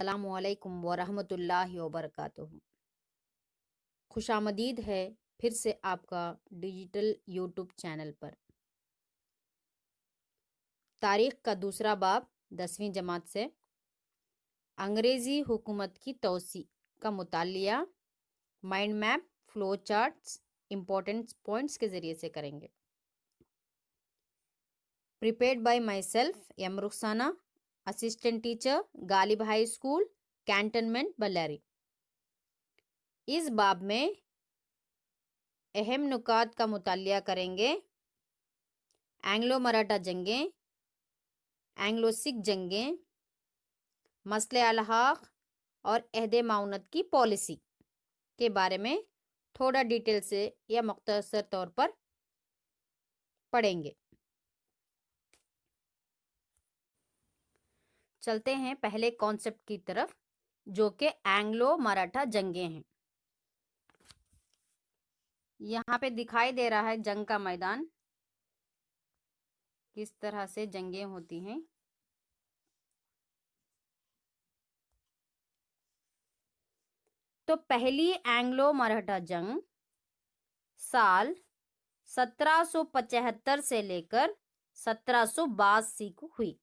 السلام علیکم ورحمۃ اللہ وبرکاتہ۔ خوش آمدید ہے پھر سے آپ کا ڈیجیٹل یوٹیوب چینل پر۔ تاریخ کا دوسرا باب 10ویں جماعت سے انگریزی حکومت کی توسیع کا مطالعہ mind map, flow charts, important points کے ذریعے سے کریں گے۔ Prepared by myself M Rukhsana, assistant teacher, Ghalib high school, cantonment, Bellary. اس باب میں اہم نکات کا مطالعہ کریں گے۔ اینگلو مراٹھا جنگیں، اینگلو سکھ جنگیں، مسئلہ الحاق اور عہد معاونت کی پالیسی کے بارے میں تھوڑا ڈیٹیل سے یا مختصر طور پر پڑھیں گے۔ چلتے ہیں پہلے کانسیپٹ کی طرف، جو کہ اینگلو مراٹھا جنگیں ہیں۔ یہاں پہ دکھائی دے رہا ہے جنگ کا میدان، کس طرح سے جنگیں ہوتی ہیں۔ تو پہلی اینگلو مراٹھا جنگ سال 1775 سے لے کر 1782 کو ہوئی۔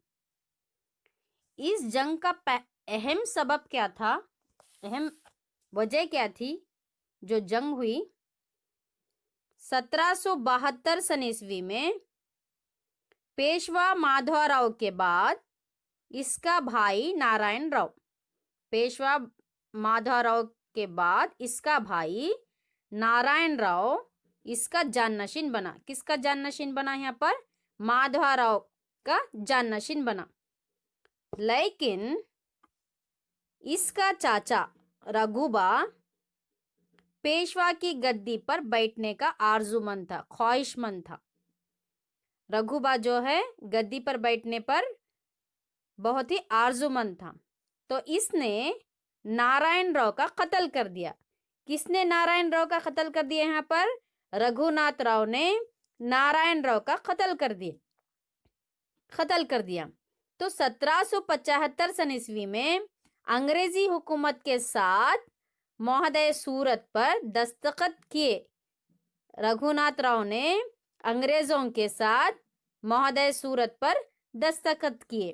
اس جنگ کا اہم سبب کیا تھا، اہم وجہ کیا تھی جو جنگ ہوئی؟ 1772 سن عیسوی میں پیشوا مادھو راؤ کے بعد اس کا بھائی نارائن راؤ، پیشوا مادھو راؤ کے بعد اس کا بھائی نارائن راؤ اس کا جانشین بنا۔ کس کا جانشین بنا؟ یہاں پر مادھو راؤ کا جانشین بنا۔ لیکن اس کا چاچا رگھوبا پیشوا کی گدی پر بیٹھنے کا آرزومند تھا، خواہش مند تھا۔ رگھوبا جو ہے گدی پر بیٹھنے پر بہت ہی آرزومند تھا، تو اس نے نارائن راؤ کا قتل کر دیا۔ کس نے نارائن راؤ کا قتل کر دیا؟ یہاں پر رگھوناتھ راؤ نے نارائن راؤ کا قتل کر دیا۔ تو 1775 سن عیسوی میں انگریزی حکومت کے ساتھ معاہدۂ صورت پر دستخط کیے۔ رگھوناتھ راؤ نے انگریزوں کے ساتھ معاہدۂ صورت پر دستخط کیے،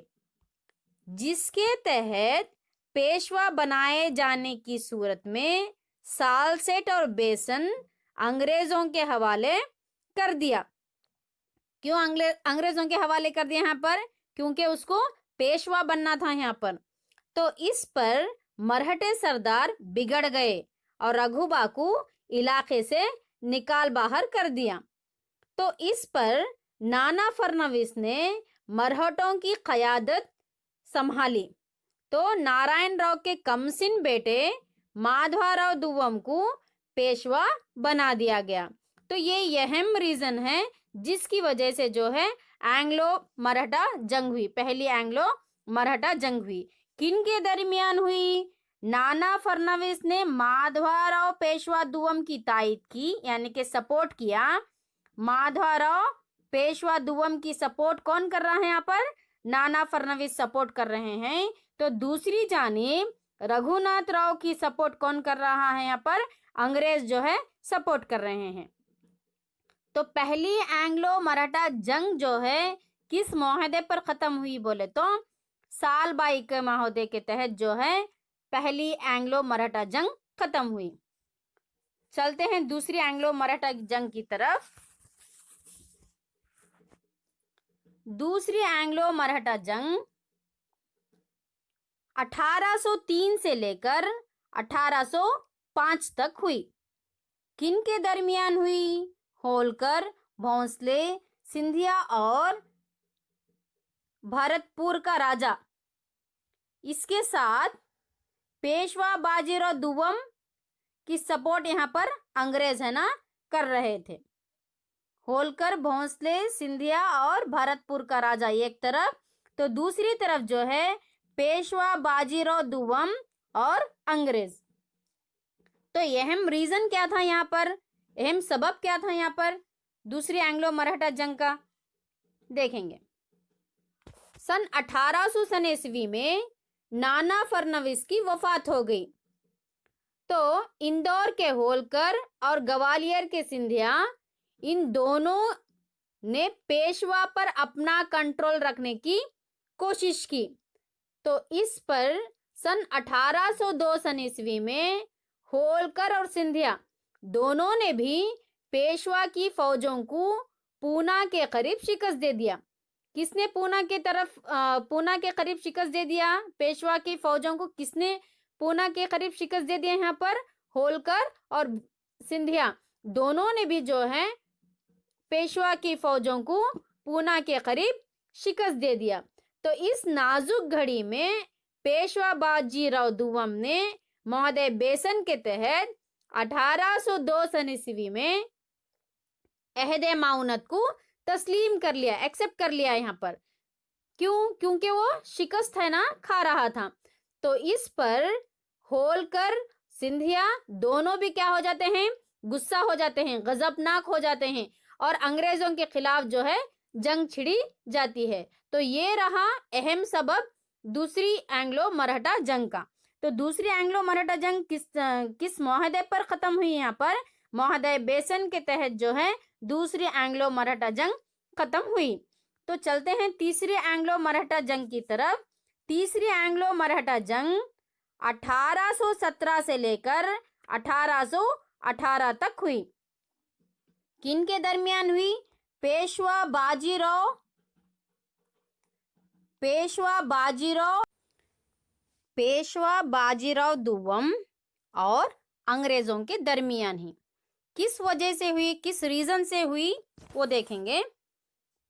جس کے تحت پیشوا بنائے جانے کی صورت میں سالسیٹ اور بیسن انگریزوں کے حوالے کر دیا۔ کیوں انگریزوں کے حوالے کر دیا یہاں پر؟ کیونکہ اس کو پیشوا بننا تھا یہاں پر۔ تو اس پر مرہٹے سردار بگڑ گئے اور رگھوبا کو علاقے سے نکال باہر کر دیا۔ تو اس پر نانا فرنویس نے مرہٹوں کی قیادت سنبھالی، تو نارائن راؤ کے کمسن بیٹے مادھو راؤ دوم کو پیشوا بنا دیا گیا۔ تو یہ اہم ریزن ہے جس کی وجہ سے جو ہے اینگلو مراٹھا جنگ ہوئی، پہلی اینگلو مراٹھا جنگ ہوئی۔ کن کے درمیان ہوئی؟ نانا فرنویس نے مادھو راؤ پیشوا دوم کی تائید کی، یعنی کہ سپورٹ کیا۔ مادھو راؤ پیشوا دوم کی سپورٹ کون کر رہا ہے؟ یہاں پر نانا فرنویس سپورٹ کر رہے ہیں۔ تو دوسری جانب رگھوناتھ راؤ کی سپورٹ کون کر رہا ہے؟ یہاں پر انگریز جو ہے سپورٹ کر رہے ہیں۔ تو پہلی اینگلو مراٹھا جنگ جو ہے کس معاہدے پر ختم ہوئی بولے تو سال بائی کے معاہدے کے تحت جو ہے پہلی اینگلو مراٹھا جنگ ختم ہوئی۔ چلتے ہیں دوسری اینگلو مراٹھا جنگ کی طرف۔ دوسری اینگلو مراٹھا جنگ 1803 سے لے کر 1805 تک ہوئی۔ کن کے درمیان ہوئی؟ ہولکر، بھونسلے، سندھیا اور بھرت پور کا راجا، اس کے ساتھ پیشوا باجی راؤ دوم کی سپورٹ یہاں پر انگریز ہے نا کر رہے تھے۔ ہولکر، بھونسلے، سندھیا اور بھرت پور کا راجا ایک طرف، تو دوسری طرف جو ہے پیشوا باجی راؤ دوم اور انگریز۔ تو اہم ریزن کیا تھا یہاں پر، اہم سبب کیا تھا یہاں پر دوسری اینگلو مراٹھا جنگ کا؟ دیکھیں گے۔ سن 1800 سن عیسوی میں नाना फडणवीस की वफात हो गई। तो इंदौर के होलकर और ग्वालियर के सिंधिया, इन दोनों ने पेशवा पर अपना कंट्रोल रखने की कोशिश की। तो इस पर सन 1802 सन ईस्वी में होलकर और सिंधिया दोनों ने भी पेशवा की फौजों को पूना के करीब शिकस्त दे दिया। किसने पूना के करीब शिकस्त दे दिया? पेशवा की फौजों को किसने पूना के करीब शिकस्त दे दिया? यहाँ पर होलकर और सिंधिया दोनों ने भी जो है पेशवा की फौजों को पूना के करीब शिकस्त दे दिया। तो इस नाजुक घड़ी में पेशवा बाजीराव दुव्वम ने महोदय बेसन के तहत 1802 सन ईस्वी में अहद माउनत को तस्लीम कर लिया, एक्सेप्ट कर लिया। यहाँ पर क्यों? क्योंकि वो शिकस्त है ना खा रहा था। तो इस पर होलकर सिंधिया दोनों भी क्या हो जाते हैं? गुस्सा हो जाते हैं, गजबनाक हो जाते हैं और अंग्रेजों के खिलाफ जो है जंग छिड़ी जाती है। तो ये रहा अहम सबब दूसरी एंग्लो मराठा जंग का। तो दूसरी एंग्लो मराठा जंग किस महोदय पर खत्म हुई? यहाँ पर महोदय बेसन के तहत जो है दूसरी एंग्लो मराठा जंग खत्म हुई। तो चलते हैं तीसरी एंग्लो मराठा जंग की तरफ। तीसरी एंग्लो मराठा जंग 1817 से लेकर 1818 तक हुई। किन के दरमियान हुई? पेशवा बाजीराव दुव्वम और अंग्रेजों के दरमियान ही। किस वजह से हुई, किस रीजन से हुई, वो देखेंगे।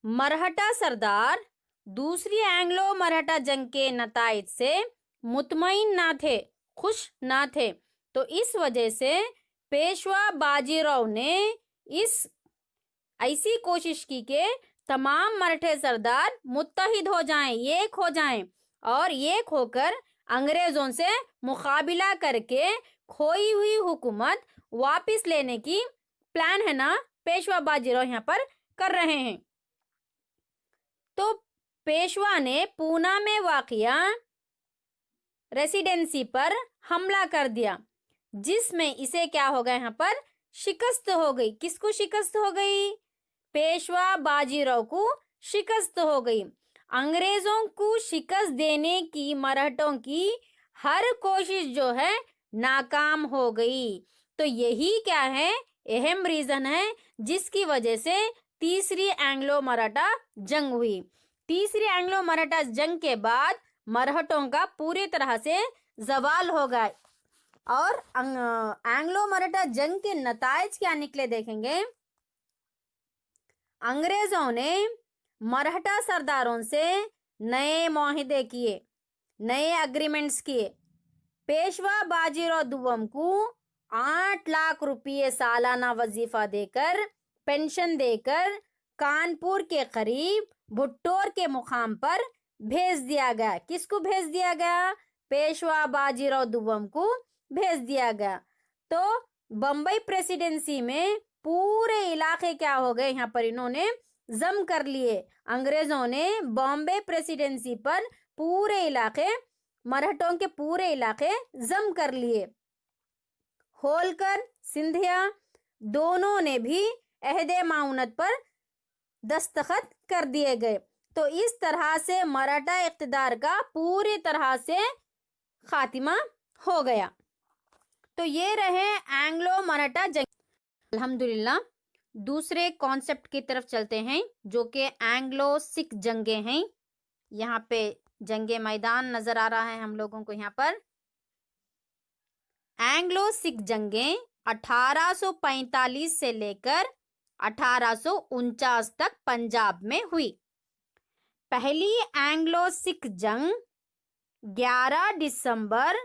मरहटा सरदार दूसरी एंग्लो मराठा जंग के नताइज से मुतमईन ना थे, खुश ना थे। तो इस वजह से पेशवा बाजीराव ने इस ऐसी कोशिश की कि तमाम मराठे सरदार मुत्तहिद हो जाएं, एक हो जाएं और एक होकर अंग्रेजों से मुकाबिला करके खोई हुई हुकूमत वापस लेने की प्लान है ना पेशवा बाजीराव यहाँ पर कर रहे हैं। तो पेशवा ने पूना में वाक़िया रेसिडेंसी पर हमला कर दिया, जिसमें इसे क्या हो गया? यहाँ पर शिकस्त हो गई। किसको शिकस्त हो गई? पेशवा बाजीराव को शिकस्त हो गई। अंग्रेजों को शिकस्त देने की मराठों की हर कोशिश जो है नाकाम हो गई। तो यही क्या है? अहम रीजन है जिसकी वजह से तीसरी एंग्लो मराठा जंग हुई। तीसरी एंग्लो मराठा जंग के बाद मराठों का पूरी तरह से जवाल हो गया और एंग्लो मराठा जंग के नताइज क्या निकले देखेंगे। अंग्रेजों ने मराठा सरदारों से नए मुआहदे किए, नए अग्रीमेंट्स किए। पेशवा बाजीराव दुव्वम को 8 लाख रुपये सालाना वजीफा देकर, पेंशन देकर कानपुर के करीब भुट्टोर के मुकाम पर भेज दिया गया। किसको भेज दिया गया? पेशवा बाजीराव दुव्वम को भेज दिया गया। तो बम्बई प्रेसिडेंसी में पूरे इलाके क्या हो गए? यहाँ पर इन्होंने जम कर लिए। अंग्रेजों ने बॉम्बे प्रेसिडेंसी पर पूरे इलाके, मराठों के पूरे इलाके जम कर लिए। होलकर, सिंधिया दोनों ने भी अहदे माउनत पर दस्तखत कर दिए गए। तो इस तरह से मराठा इक़्तिदार का पूरी तरह से खात्मा हो गया। तो ये रहे एंग्लो मराठा जंग। अल्हम्दुलिल्लाह दूसरे कॉन्सेप्ट की तरफ चलते हैं जो कि एंग्लो सिख जंगें हैं। यहाँ पे जंगे मैदान नजर आ रहा है हम लोगों को। यहाँ पर एंग्लो सिख जंगें 1845 से लेकर 1849 तक पंजाब में हुई। पहली एंग्लो सिख जंग 11 दिसंबर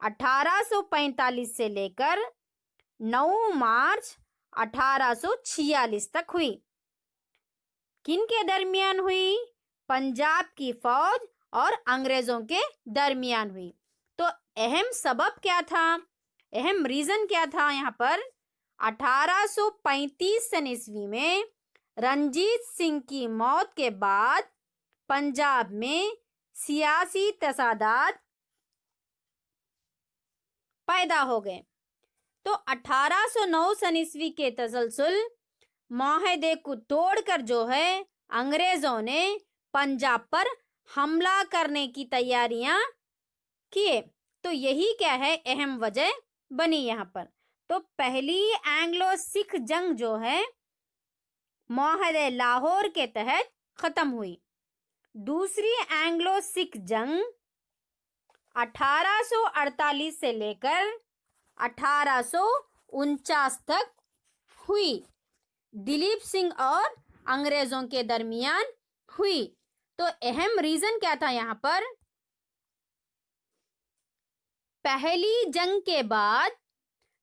1845 से लेकर 9 मार्च 1846 तक हुई। किन के दरमियान हुई? पंजाब की फौज और अंग्रेजों के दरमियान हुई। तो अहम सबब क्या था? अहम रीजन क्या था? यहाँ पर 1835 सन ईस्वी में रंजीत सिंह की मौत के बाद पंजाब में सियासी तसादात पैदा हो गए। तो 1809 सन ईस्वी के तसलसल माहदे को तोड़कर जो है अंग्रेजों ने पंजाब पर हमला करने की तैयारियां किए। तो यही क्या है अहम वजह बनी यहाँ पर। तो पहली एंग्लो सिख जंग जो है माहदे लाहौर के तहत खत्म हुई। दूसरी एंग्लो सिख जंग 1848 से लेकर 1849 तक हुई। दिलीप सिंह और अंग्रेजों के दरमियान हुई। तो अहम रीजन क्या था यहाँ पर, पहली जंग के बाद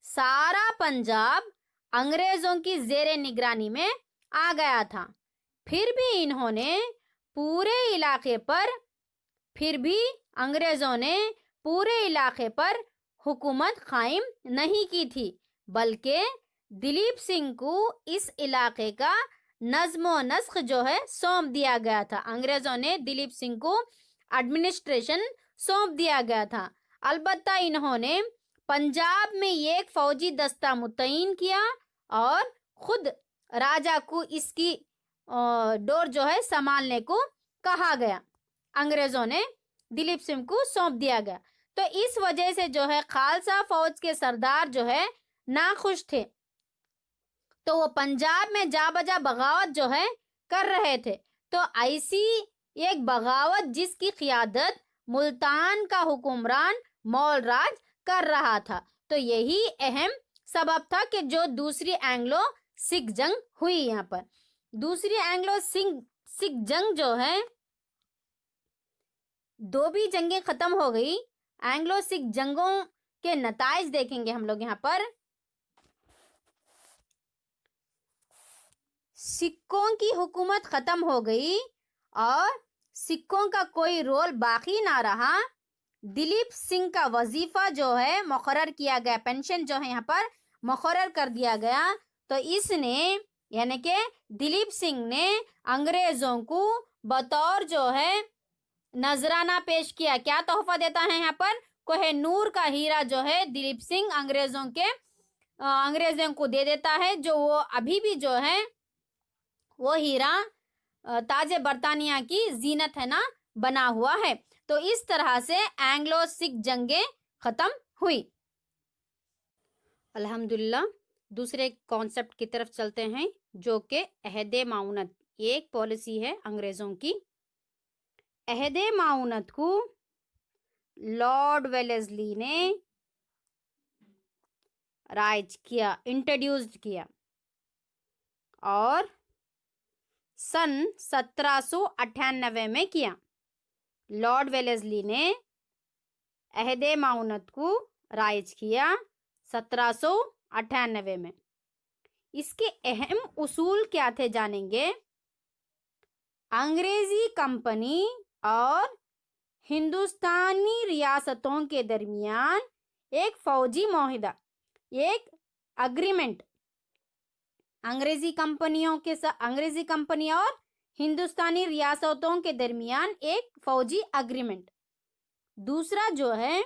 सारा पंजाब अंग्रेजों की जेरे निगरानी में आ गया था। फिर भी इन्होंने पूरे इलाके पर अंग्रेजों ने पूरे इलाके पर हुकूमत कायम नहीं की थी, बल्कि दिलीप सिंह को इस इलाके का नज्म नस्ख जो है सौंप दिया गया था। अंग्रेजों ने दिलीप सिंह को एडमिनिस्ट्रेशन सौंप दिया गया था। अलबत्ता इन्होंने पंजाब में एक फौजी दस्ता मुतय्यन किया और खुद राजा को इसकी डोर जो है संभालने को कहा गया। अंग्रेजों ने दिलीप सिंह को सौंप दिया गया। तो इस वजह से जो है खालसा फौज के सरदार जो है नाखुश थे, तो वो पंजाब में जा बजा बगावत जो है कर रहे थे। तो ऐसी एक बगावत जिसकी क़ियादत मुल्तान का हुक्मरान मौल राज कर रहा था। तो यही अहम सबब था कि जो दूसरी एंग्लो सिख जंग हुई। यहाँ पर दूसरी एंग्लो सिख जंग जो है, दो भी जंगें खत्म हो गई। एंग्लो सिख जंगों के नताइज देखेंगे हम लोग। यहाँ पर सिखों की हुकूमत खत्म हो गई और सिखों का कोई रोल बाकी ना रहा। दिलीप सिंह का वजीफा जो है मुकर्रर किया गया, पेंशन जो है यहाँ पर मुकर्रर कर दिया गया। तो इसने यानी कि दिलीप सिंह ने अंग्रेजों को बतौर जो है नजराना पेश किया। क्या तोहफा देता है यहाँ पर, कोहिनूर का हीरा जो है दिलीप सिंह अंग्रेजों को दे देता है, जो वो अभी भी जो है वो हीरा ताजे बरतानिया की जीनत है ना बना हुआ है। तो इस तरह से एंग्लो सिख जंगें खत्म हुई। अल्हम्दुलिल्लाह दूसरे कॉन्सेप्ट की तरफ चलते हैं, जो कि अहदे माउनत एक पॉलिसी है अंग्रेजों की। अहदे माउनत को लॉर्ड वेलेस्ली ने राइज किया, इंट्रोड्यूस्ड किया और सन 1798 में किया। लॉर्ड वेलेस्ली ने अहदे माउनत को राइज किया 1798 में। इसके अहम उसूल क्या थे जानेंगे। अंग्रेजी कंपनी और हिंदुस्तानी रियासतों के दरमियान एक फौजी मुआहदा, एक अग्रीमेंट, अंग्रेजी कंपनी और हिंदुस्तानी रियासतों के दरमियान एक फौजी अग्रीमेंट। दूसरा जो है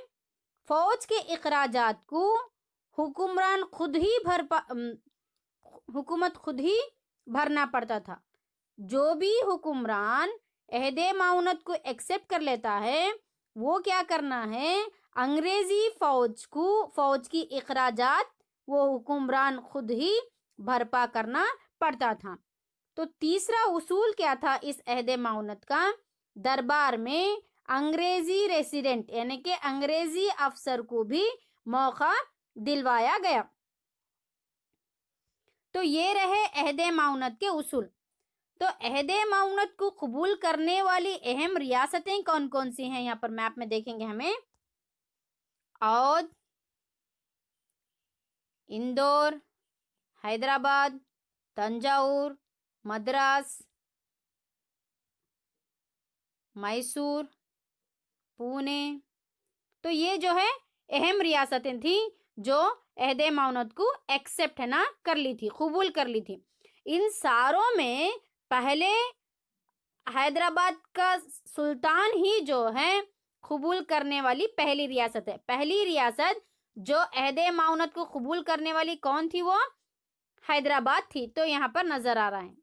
फौज के इखराजात को हुकूमत खुद ही भरना पड़ता था। जो भी हुक्मरान अहदे माउनत को एक्सेप्ट कर लेता है, वो क्या करना है, अंग्रेजी फौज की इखराजात वो हुक्मरान खुद ही भरपा करना पड़ता था। तो तीसरा उसूल क्या था इस अहदे माउनत का, दरबार में अंग्रेजी रेसिडेंट यानी कि अंग्रेजी अफसर को भी मौका दिलवाया गया। तो ये रहे अहदे माउनत के उसूल। तो अहदे माउनत को कबूल करने वाली अहम रियासतें कौन कौन सी हैं, यहाँ पर मैप में देखेंगे हमें। औध, इंदौर, हैदराबाद, तंजावुर, मद्रास, मैसूर, पुणे। तो ये जो है अहम रियासतें थी जो अहदे माउनत को एक्सेप्ट है ना कर ली थी, कबूल कर ली थी। इन सारों में पहले हैदराबाद का सुल्तान ही जो है कबूल करने वाली पहली रियासत है। पहली रियासत जो अहद माउनत को कबूल करने वाली कौन थी? वो हैदराबाद थी। तो यहाँ पर नजर आ रहा है।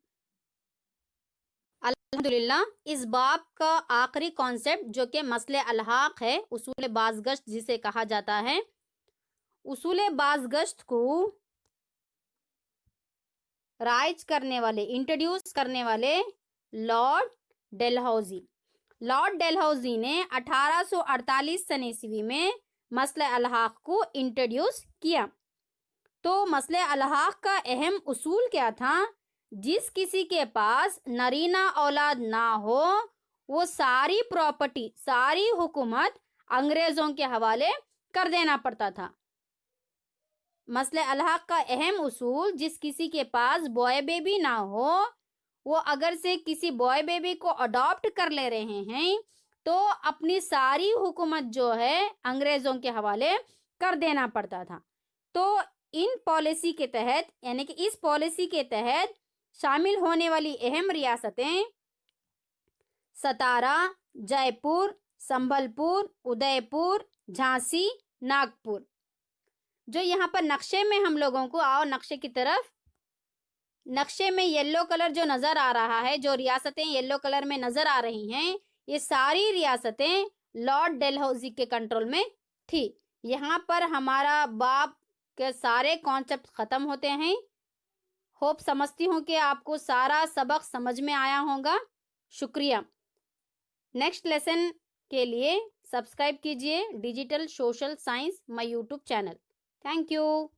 अल्हम्दुलिल्लाह, इस बाब का आखिरी कॉन्सेप्ट जो कि मसले अलहाक है, उसूल बाज़गश्त जिसे कहा जाता है, उसूल बाज़गश्त को राइज करने वाले, इंट्रोड्यूस करने वाले लॉर्ड डेलहौजी। लॉर्ड डेलहौजी ने 1848 सन ईस्वी में मसले अलहाक को इंट्रोड्यूस किया। तो मसले अलहाक का अहम उसूल क्या था? जिस किसी के पास नरीना औलाद ना हो, वो सारी प्रॉपर्टी, सारी हुकूमत अंग्रेजों के हवाले कर देना पड़ता था। मसले अलहाक का अहम उसूल, जिस किसी के पास बॉय बेबी ना हो, वो अगर से किसी बॉय बेबी को अडॉप्ट कर ले रहे हैं तो अपनी सारी हुकूमत जो है अंग्रेजों के हवाले कर देना पड़ता था। तो इन पॉलिसी के तहत, यानी कि इस पॉलिसी के तहत शामिल होने वाली अहम रियासतें सतारा, जयपुर, संबलपुर, उदयपुर, झांसी, नागपुर। जो यहाँ पर नक्शे में हम लोगों को, आओ नक्शे की तरफ, नक्शे में येलो कलर जो नजर आ रहा है, जो रियासतें येलो कलर में नजर आ रही हैं, ये सारी रियासतें लॉर्ड डेलहौजी के कंट्रोल में थी। यहाँ पर हमारा बाब के सारे कॉन्सेप्ट खत्म होते हैं। होप समझती हूँ कि आपको सारा सबक समझ में आया होगा। शुक्रिया। नेक्स्ट लेसन के लिए सब्सक्राइब कीजिए digital social science my YouTube channel. Thank you.